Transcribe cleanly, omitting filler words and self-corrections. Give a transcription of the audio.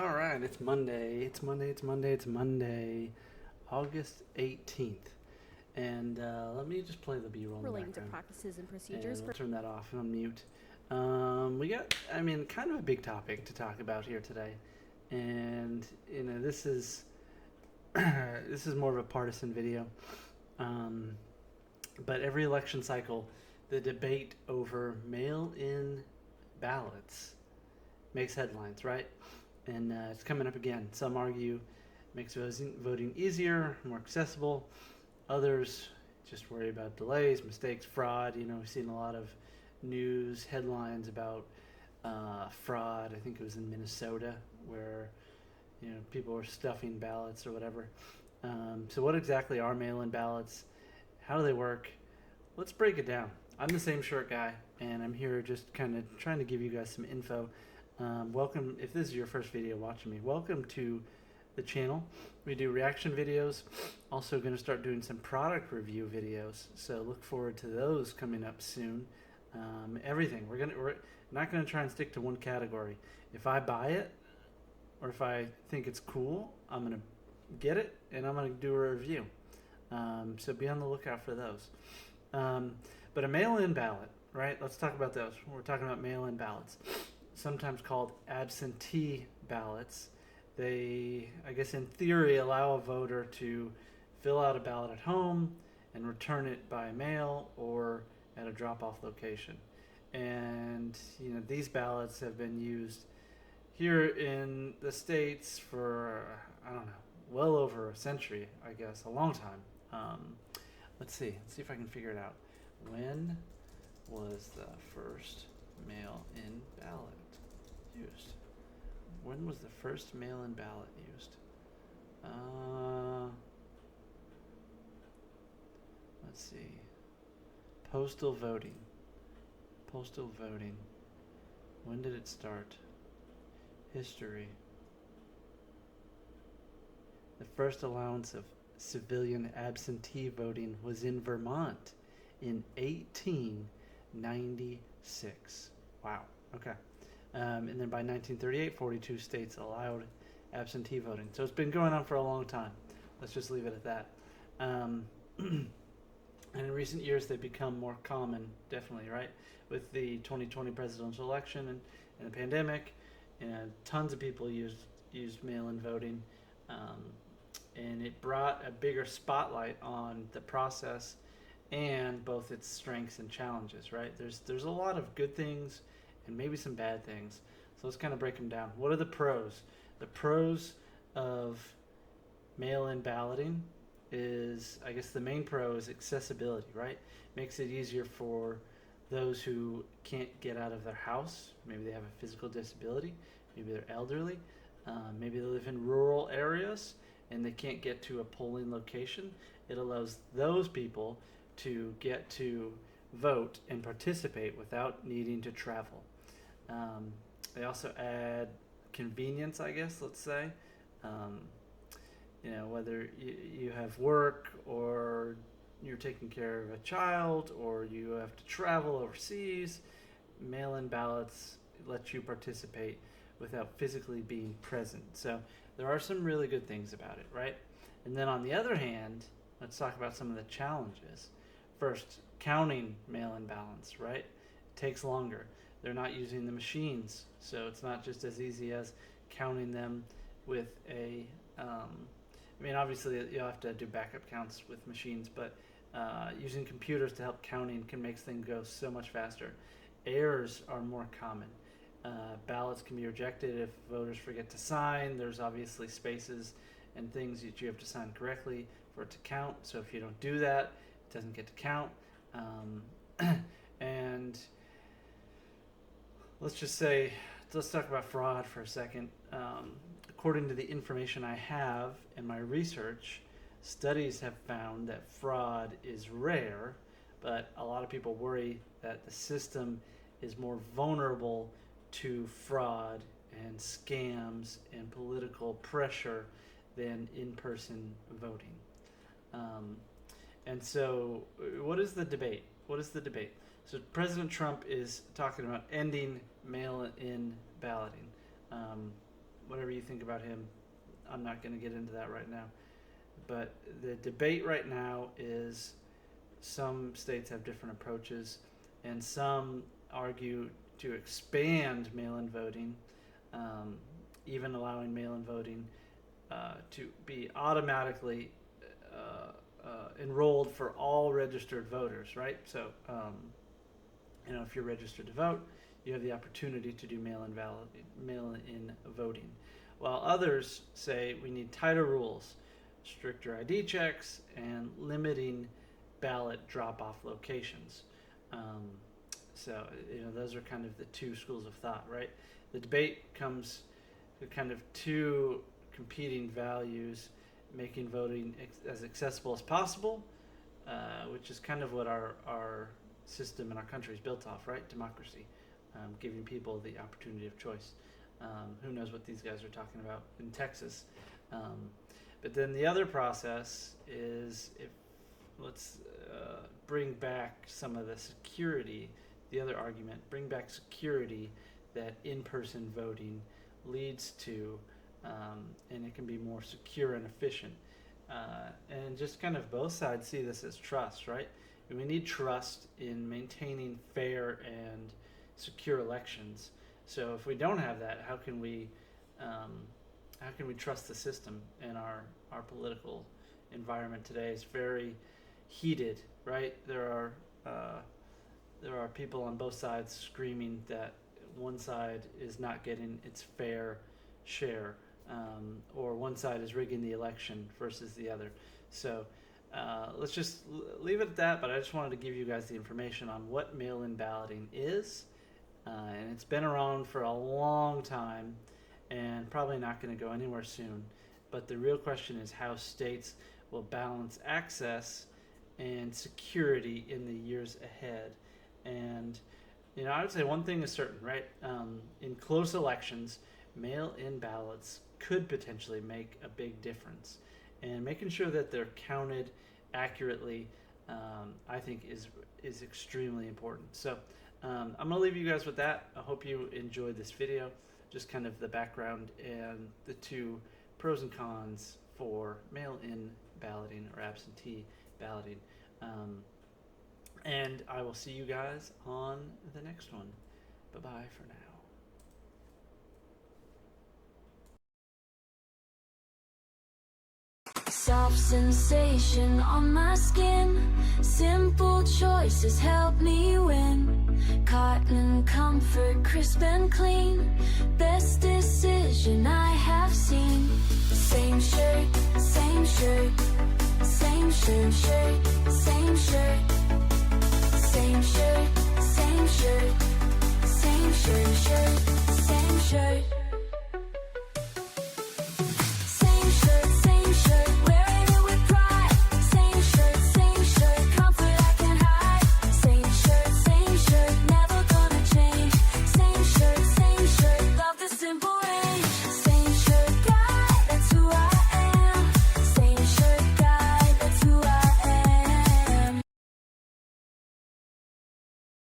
All right, it's Monday. It's Monday, August 18th. And let me just play the B-roll in the Relating to background. practices and And procedures we'll for turn that off on mute. We got, kind of a big topic to talk about here today. And, this is this is more of a partisan video. Um, but every election cycle, the debate over mail-in ballots makes headlines, right? And it's coming up again. Some argue it makes voting easier, more accessible. Others just worry about delays, mistakes, fraud. We've seen a lot of news headlines about fraud. I think it was in Minnesota where people were stuffing ballots or whatever. So what exactly are mail-in ballots? How do they work? Let's break it down. I'm the same short guy, and I'm here just kind of trying to give you guys some info. Welcome, if this is your first video watching me, welcome to the channel. We do reaction videos. Also going to start doing some product review videos, so look forward to those coming up soon. Everything. We're not going to try and stick to one category. If I buy it, or if I think it's cool, I'm going to get it, and I'm going to do a review. So be on the lookout for those. But a mail-in ballot, right? Let's talk about those. We're talking about mail-in ballots, sometimes called absentee ballots. They, I guess in theory, allow a voter to fill out a ballot at home and return it by mail or at a drop-off location. And these ballots have been used here in the States for, I don't know, well over a century, I guess, a long time. Let's see if I can figure it out. When was the first mail-in ballot used? When was the first mail-in ballot used? Let's see. Postal voting. When did it start? History. The first allowance of civilian absentee voting was in Vermont in 1896. Wow. Okay. And then by 1938, 42 states allowed absentee voting. So it's been going on for a long time. Let's just leave it at that. And in recent years, they've become more common, definitely, right? With the 2020 presidential election and the pandemic, tons of people used mail-in voting. And it brought a bigger spotlight on the process and both its strengths and challenges, right? There's a lot of good things and maybe some bad things. So let's kind of break them down. What are the pros? The pros of mail-in balloting is, I guess the main pro is accessibility, right? Makes it easier for those who can't get out of their house. Maybe they have a physical disability. Maybe they're elderly. Maybe they live in rural areas and they can't get to a polling location. It allows those people to get to vote and participate without needing to travel. They also add convenience, I guess, let's say. Whether you have work or you're taking care of a child or you have to travel overseas, mail-in ballots let you participate without physically being present. So there are some really good things about it, right? And then on the other hand, let's talk about some of the challenges. First, counting mail-in ballots, right? It takes longer. They're not using the machines, so it's not just as easy as counting them with a obviously you'll have to do backup counts with machines, but using computers to help counting can make things go so much faster. Errors are more common. Ballots can be rejected if voters forget to sign. There's obviously spaces and things that you have to sign correctly for it to count. So if you don't do that, it doesn't get to count. And let's talk about fraud for a second. According to the information I have in my research, studies have found that fraud is rare, but a lot of people worry that the system is more vulnerable to fraud and scams and political pressure than in-person voting. And so what is the debate? So President Trump is talking about ending mail-in balloting. whatever you think about him, I'm not going to get into that right now. But the debate right now is some states have different approaches, and some argue to expand mail-in voting, even allowing mail-in voting to be automatically enrolled for all registered voters, right? So, if you're registered to vote, you have the opportunity to do mail-in voting. While others say we need tighter rules, stricter ID checks, and limiting ballot drop-off locations. So, those are kind of the two schools of thought, right? The debate comes to kind of two competing values, making voting as accessible as possible, which is kind of what our system in our country is built off, right? Democracy, giving people the opportunity of choice. Who knows what these guys are talking about in Texas. But then the other process is, let's bring back some of the security, the other argument, bring back security that in-person voting leads to, and it can be more secure and efficient. And just kind of both sides see this as trust, right? And we need trust in maintaining fair and secure elections. So if we don't have that, how can we trust the system? And our political environment today is very heated, right? There are people on both sides screaming that one side is not getting its fair share, or one side is rigging the election versus the other. So let's just leave it at that, but I just wanted to give you guys the information on what mail-in balloting is. And it's been around for a long time and probably not going to go anywhere soon. But the real question is how states will balance access and security in the years ahead. And, I would say one thing is certain, right? In close elections, mail-in ballots could potentially make a big difference. And making sure that they're counted accurately, I think is extremely important. So I'm going to leave you guys with that. I hope you enjoyed this video, just kind of the background and the two pros and cons for mail-in balloting or absentee balloting. And I will see you guys on the next one. Bye-bye for now. Soft sensation on my skin. Simple choices help me win. Cotton comfort, crisp and clean. Best decision I have seen. Same shirt, same shirt, same shirt.